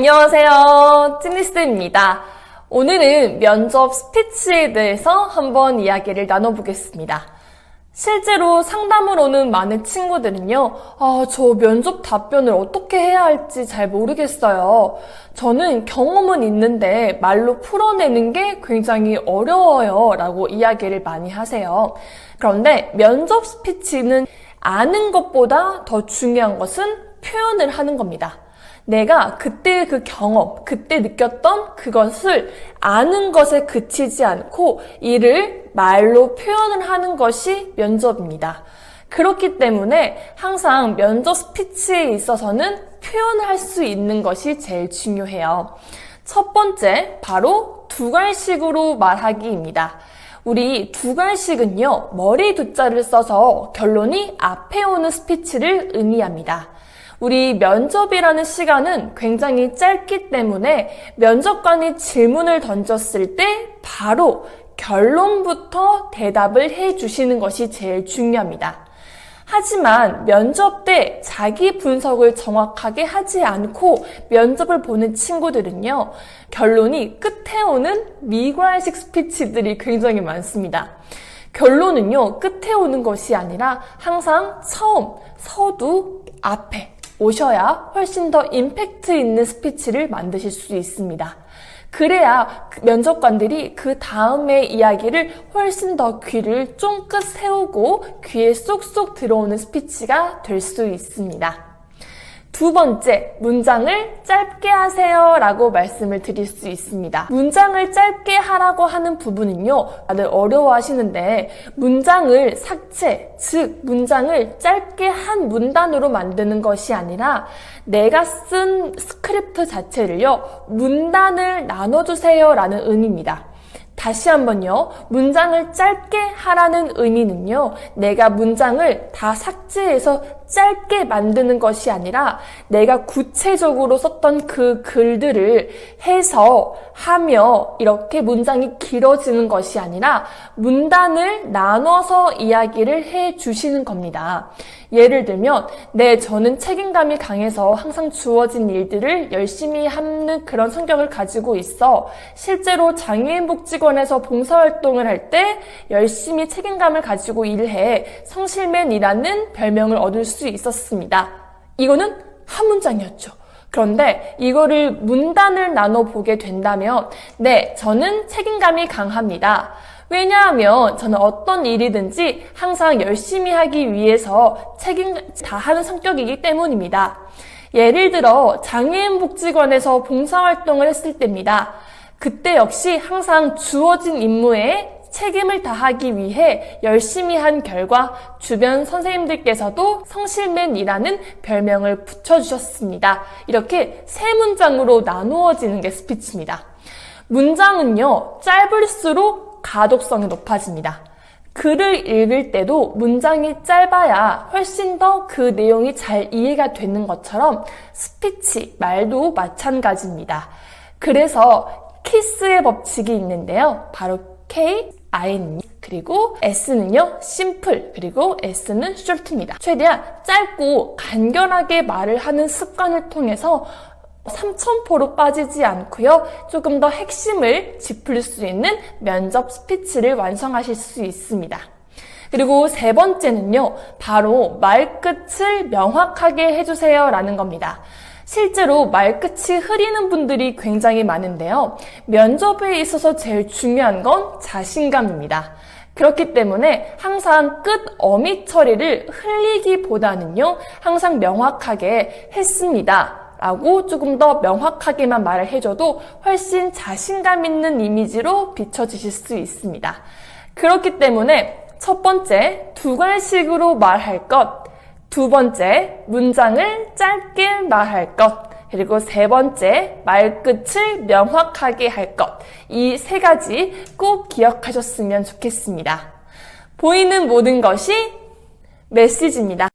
안녕하세요. 찐니스입니다. 오늘은 면접 스피치에 대해서 한번 이야기를 나눠보겠습니다. 실제로 상담을 오는 많은 친구들은요, 저 면접 답변을 어떻게 해야 할지 잘 모르겠어요. 저는 경험은 있는데 말로 풀어내는 게 굉장히 어려워요. 라고 이야기를 많이 하세요. 그런데 면접 스피치는 아는 것보다 더 중요한 것은 표현을 하는 겁니다. 내가 그때 그 경험, 그때 느꼈던 그것을 아는 것에 그치지 않고 이를 말로 표현을 하는 것이 면접입니다. 그렇기 때문에 항상 면접 스피치에 있어서는 표현을 할 수 있는 것이 제일 중요해요. 첫 번째, 바로 두괄식으로 말하기입니다. 우리 두괄식은요, 머리 두자를 써서 결론이 앞에 오는 스피치를 의미합니다. 우리 면접이라는 시간은 굉장히 짧기 때문에 면접관이 질문을 던졌을 때 바로 결론부터 대답을 해주시는 것이 제일 중요합니다. 하지만 면접 때 자기 분석을 정확하게 하지 않고 면접을 보는 친구들은요, 결론이 끝에 오는 미괄식 스피치들이 굉장히 많습니다. 결론은요, 끝에 오는 것이 아니라 항상 처음, 서두, 앞에 오셔야 훨씬 더 임팩트 있는 스피치를 만드실 수 있습니다. 그래야 면접관들이 그 다음의 이야기를 훨씬 더 귀를 쫑긋 세우고 귀에 쏙쏙 들어오는 스피치가 될 수 있습니다. 두 번째, 문장을 짧게 하세요 라고 말씀을 드릴 수 있습니다. 문장을 짧게 하라고 하는 부분은요, 다들 어려워하시는데 문장을 삭제, 즉 문장을 짧게 한 문단으로 만드는 것이 아니라 내가 쓴 스크립트 자체를요, 문단을 나눠주세요 라는 의미입니다. 다시 한번요. 문장을 짧게 하라는 의미는요. 내가 문장을 다 삭제해서 짧게 만드는 것이 아니라 내가 구체적으로 썼던 그 글들을 해서 하며 이렇게 문장이 길어지는 것이 아니라 문단을 나눠서 이야기를 해 주시는 겁니다. 예를 들면 저는 책임감이 강해서 항상 주어진 일들을 열심히 하는 그런 성격을 가지고 있어. 실제로 장애인복지관에서 봉사활동을 할 때 열심히 책임감을 가지고 일해 성실맨이라는 별명을 얻을 수 있었습니다. 이거는 한 문장이었죠. 그런데 이거를 문단을 나눠보게 된다면 저는 책임감이 강합니다. 왜냐하면 저는 어떤 일이든지 항상 열심히 하기 위해서 책임 다하는 성격이기 때문입니다. 예를 들어 장애인 복지관에서 봉사활동을 했을 때입니다. 그때 역시 항상 주어진 임무에 책임을 다하기 위해 열심히 한 결과 주변 선생님들께서도 성실맨이라는 별명을 붙여주셨습니다. 이렇게 세 문장으로 나누어지는 게 스피치입니다. 문장은요, 짧을수록 가독성이 높아집니다. 글을 읽을 때도 문장이 짧아야 훨씬 더 그 내용이 잘 이해가 되는 것처럼 스피치, 말도 마찬가지입니다. 그래서 키스의 법칙이 있는데요. 바로 K, IN, 그리고 S는요, 심플, 그리고 S는 short입니다. 최대한 짧고 간결하게 말을 하는 습관을 통해서 삼천포로 빠지지 않고요. 조금 더 핵심을 짚을 수 있는 면접 스피치를 완성하실 수 있습니다. 그리고 세 번째는요, 바로 말끝을 명확하게 해주세요 라는 겁니다. 실제로 말끝이 흐리는 분들이 굉장히 많은데요. 면접에 있어서 제일 중요한 건 자신감입니다. 그렇기 때문에 항상 끝 어미 처리를 흘리기보다는요, 항상 명확하게 했습니다 라고 조금 더 명확하게만 말을 해줘도 훨씬 자신감 있는 이미지로 비춰지실 수 있습니다. 그렇기 때문에 첫 번째, 두괄식으로 말할 것, 두 번째, 문장을 짧게 말할 것, 그리고 세 번째, 말끝을 명확하게 할 것. 이 세 가지 꼭 기억하셨으면 좋겠습니다. 보이는 모든 것이 메시지입니다.